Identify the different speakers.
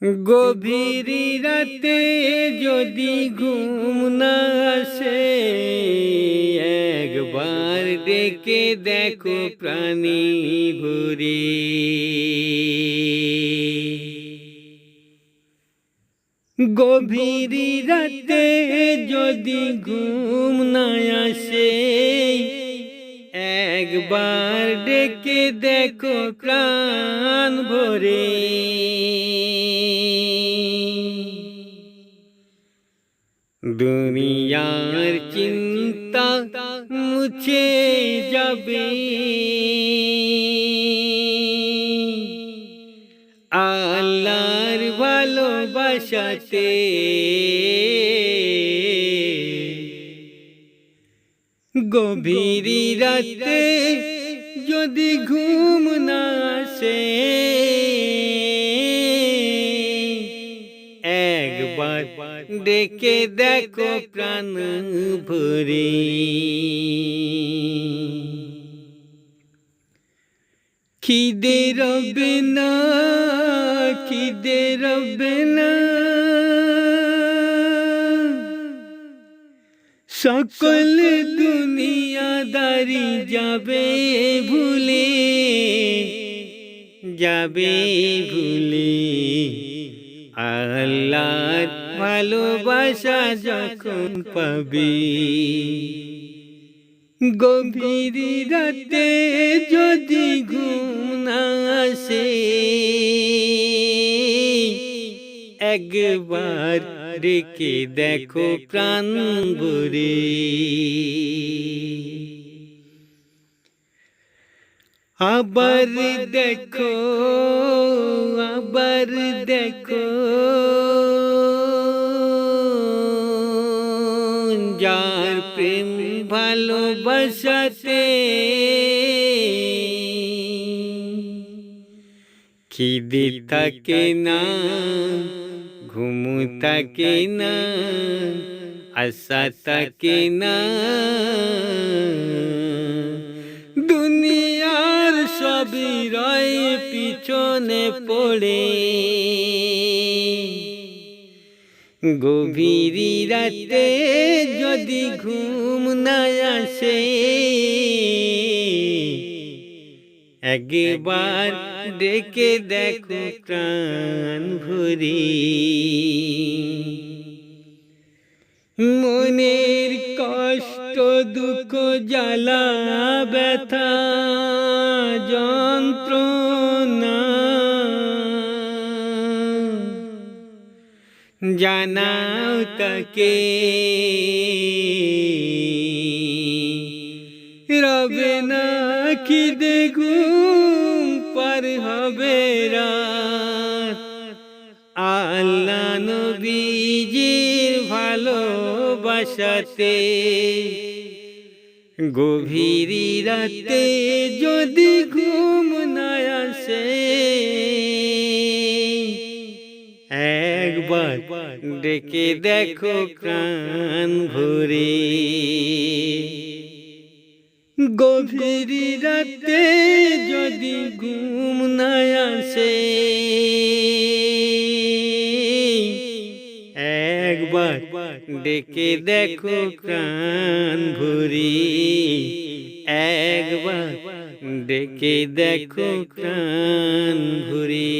Speaker 1: গভীর রাতে যদি ঘুম না আসে, একবার ডেকে দেখো প্রাণী ভরে। গভীর রাতে যদি ঘুম না আসে, একবার ডেকে দেখো প্রাণ ভরে। দুনিয়ার চিন্তা মুছে যাবে, আল্লাহর ভালোবাসাতে। গভীর রাতে যদি ঘুম না আসে, একবার ডেকে দেখো প্রাণ ভরে। খিদে রবে না, খিদে রবে না, সকল দুনিয়াদারি যাবে ভুলে, যাবে ভুলে। আল্লাহর ভালোবাসা যখন পাবে। গভীর রাতে যদি ঘুম না আসে, একবার ডেকে দেখো প্রাণ ভরে। আবার দেখো, আবার দেখো, যার প্রেম ভালোবাসাতে খিদে থাকে না, ঘুম থাকে না, আশা থাকে না। দুনিয়ার সবই রয় পিছনে পড়ে। গভীর রাতে যদি ঘুম না আসে, একবার ডেকে দেখো প্রাণ ভরে। মনের কষ্ট দুঃখ জ্বালা ব্যথা যন্ত্রণা জানাও তাকে, রবে না খিদে ঘুম পার হবে রাত। আল্লাহ নবীজির ভালোবাসাতে। গভীর রাতে যদি ঘুম না আসে, একবার ডেকে দেখো প্রাণ ভরে। গভীর রাতে যদি ঘুম না আসে, একবার ডেকে দেখো প্রাণ ভরে। একবার ডেকে দেখো প্রাণ ভরে।